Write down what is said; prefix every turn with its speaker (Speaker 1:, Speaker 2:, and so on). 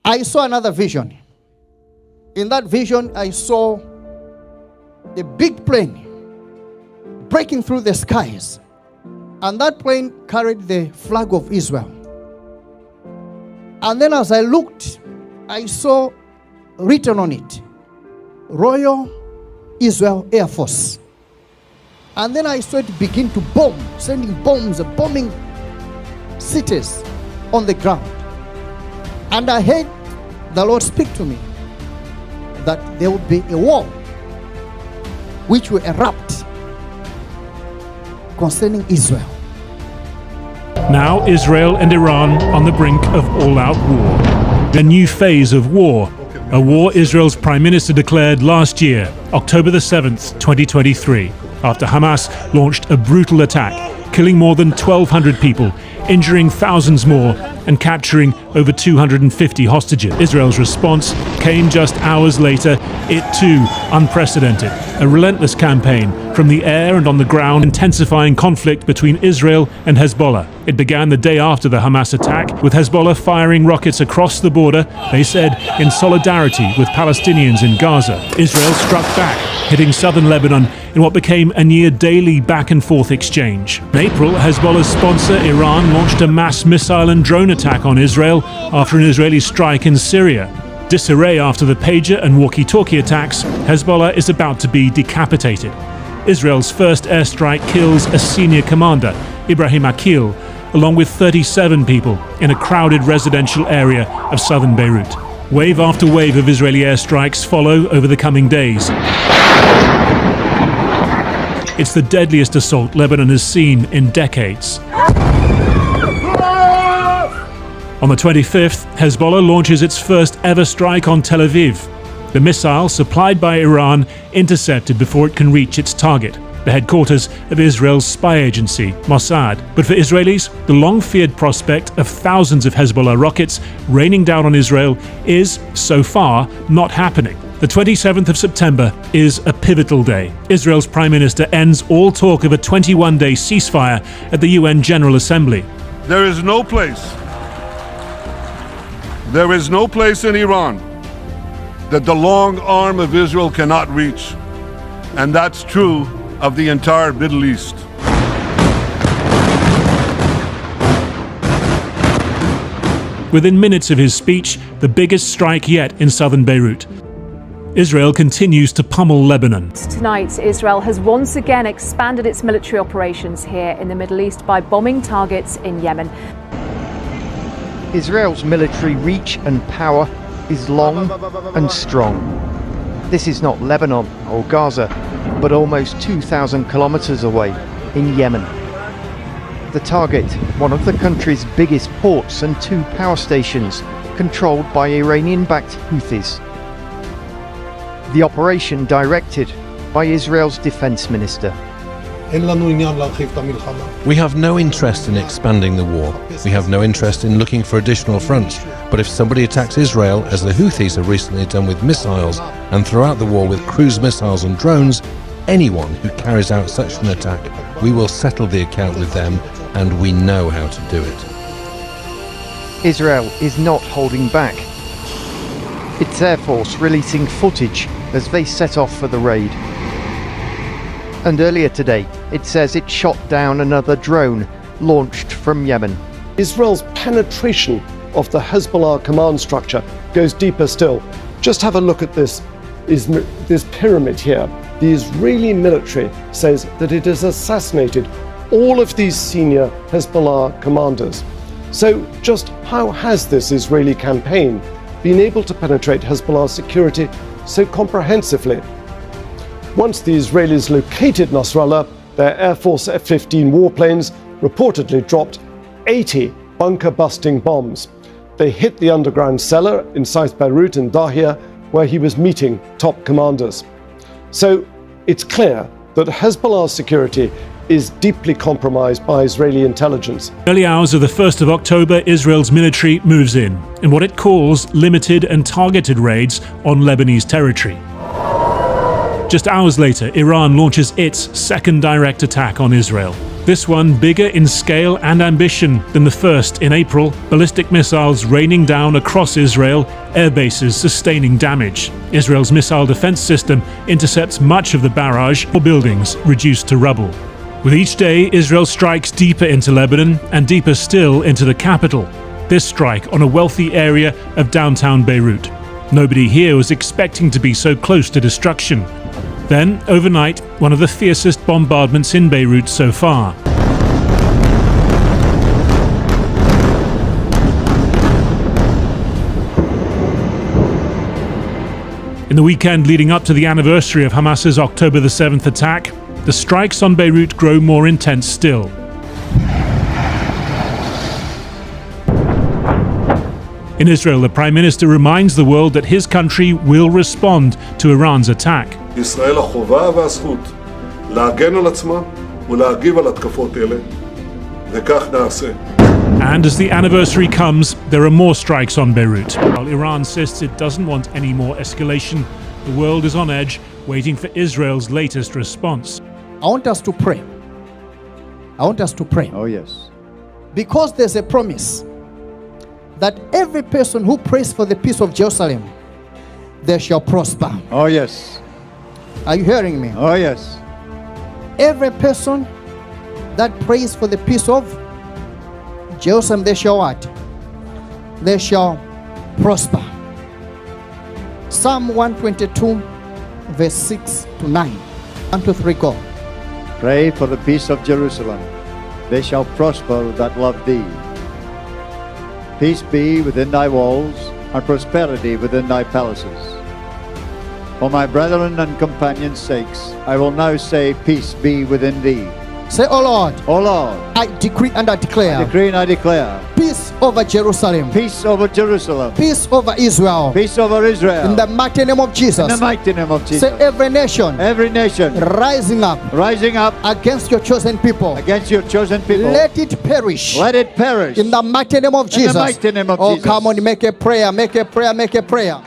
Speaker 1: I saw another vision. In that vision, I saw a big plane breaking through the skies. And that plane carried the flag of Israel. And then as I looked, I saw written on it, Royal Israel Air Force. And then I saw it begin to bomb, sending bombs, bombing cities on the ground. And I heard the Lord speak to me that there would be a war which will erupt concerning Israel.
Speaker 2: Now Israel and Iran on the brink of all-out war. A new phase of war. A war Israel's Prime Minister declared last year, October the 7th, 2023, after Hamas launched a brutal attack, killing more than 1,200 people, injuring thousands more, and capturing over 250 hostages. Israel's response came just hours later, it too unprecedented. A relentless campaign from the air and on the ground, intensifying conflict between Israel and Hezbollah. It began the day after the Hamas attack, with Hezbollah firing rockets across the border, they said, in solidarity with Palestinians in Gaza. Israel struck back, hitting southern Lebanon in what became a near-daily back-and-forth exchange. In April, Hezbollah's sponsor, Iran, launched a mass missile and drone attack on Israel after an Israeli strike in Syria. Disarray after the pager and walkie-talkie attacks, Hezbollah is about to be decapitated. Israel's first airstrike kills a senior commander, Ibrahim Akil, along with 37 people in a crowded residential area of southern Beirut. Wave after wave of Israeli airstrikes follow over the coming days. It's the deadliest assault Lebanon has seen in decades. On the 25th, Hezbollah launches its first ever strike on Tel Aviv. The missile, supplied by Iran, intercepted before it can reach its target, the headquarters of Israel's spy agency, Mossad. But for Israelis, the long-feared prospect of thousands of Hezbollah rockets raining down on Israel is, so far, not happening. The 27th of September is a pivotal day. Israel's Prime Minister ends all talk of a 21-day ceasefire at the UN General Assembly.
Speaker 3: There is no place in Iran that the long arm of Israel cannot reach. And that's true of the entire Middle East.
Speaker 2: Within minutes of his speech, the biggest strike yet in southern Beirut. Israel continues to pummel Lebanon.
Speaker 4: Tonight, Israel has once again expanded its military operations here in the Middle East by bombing targets in Yemen.
Speaker 5: Israel's military reach and power is long and strong. This is not Lebanon or Gaza, but almost 2,000 kilometers away in Yemen. The target, one of the country's biggest ports and 2 power stations, controlled by Iranian-backed Houthis. The operation directed by Israel's defense minister.
Speaker 6: We have no interest in expanding the war. We have no interest in looking for additional fronts. But if somebody attacks Israel, as the Houthis have recently done with missiles, and throughout the war with cruise missiles and drones, anyone who carries out such an attack, we will settle the account with them, and we know how to do it.
Speaker 5: Israel is not holding back. Its Air Force releasing footage as they set off for the raid. And earlier today, it says it shot down another drone launched from Yemen.
Speaker 7: Israel's penetration of the Hezbollah command structure goes deeper still. Just have a look at this pyramid here. The Israeli military says that it has assassinated all of these senior Hezbollah commanders. So just how has this Israeli campaign been able to penetrate Hezbollah security so comprehensively? Once the Israelis located Nasrallah, their Air Force F-15 warplanes reportedly dropped 80 bunker-busting bombs. They hit the underground cellar in South Beirut and Dahia, where he was meeting top commanders. So it's clear that Hezbollah's security is deeply compromised by Israeli intelligence.
Speaker 2: Early hours of the 1st of October, Israel's military moves in what it calls limited and targeted raids on Lebanese territory. Just hours later, Iran launches its second direct attack on Israel. This one bigger in scale and ambition than the first in April, ballistic missiles raining down across Israel, air bases sustaining damage. Israel's missile defense system intercepts much of the barrage, or buildings reduced to rubble. With each day, Israel strikes deeper into Lebanon and deeper still into the capital. This strike on a wealthy area of downtown Beirut. Nobody here was expecting to be so close to destruction. Then, overnight, one of the fiercest bombardments in Beirut so far. In the weekend leading up to the anniversary of Hamas's October the 7th attack, the strikes on Beirut grow more intense still. In Israel, the Prime Minister reminds the world that his country will respond to Iran's attack.
Speaker 3: ישראל החובה והזכות להגן על עצמה ולהגיב על התקפות אלה, וכך נעשה.
Speaker 2: And as the anniversary comes, there are more strikes on Beirut. While Iran insists it doesn't want any more escalation, the world is on edge, waiting for Israel's latest response.
Speaker 1: I want us to pray. I want us to pray.
Speaker 8: Oh, yes.
Speaker 1: Because there's a promise that every person who prays for the peace of Jerusalem, they shall prosper.
Speaker 8: Oh, yes.
Speaker 1: Are you hearing me?
Speaker 8: Oh, yes.
Speaker 1: Every person that prays for the peace of Jerusalem, they shall what? They shall prosper. Psalm 122, verse 6 to 9. 1, 2, 3, go.
Speaker 8: Pray for the peace of Jerusalem. They shall prosper that love thee. Peace be within thy walls, and prosperity within thy palaces. For my brethren and companions' sakes, I will now say, peace be within thee.
Speaker 1: Say, O Lord,
Speaker 8: O Lord,
Speaker 1: I decree and I declare,
Speaker 8: I decree and I declare,
Speaker 1: peace over Jerusalem,
Speaker 8: peace over Jerusalem,
Speaker 1: peace over Israel,
Speaker 8: peace over Israel,
Speaker 1: in the mighty name of Jesus.
Speaker 8: in the mighty name of Jesus.
Speaker 1: Say, every nation rising up against your chosen people,
Speaker 8: against your chosen people,
Speaker 1: let it perish.
Speaker 8: let it perish
Speaker 1: In the mighty name of Jesus.
Speaker 8: in the mighty name of
Speaker 1: Oh,
Speaker 8: Jesus.
Speaker 1: come on, make a prayer, make a prayer, make a prayer.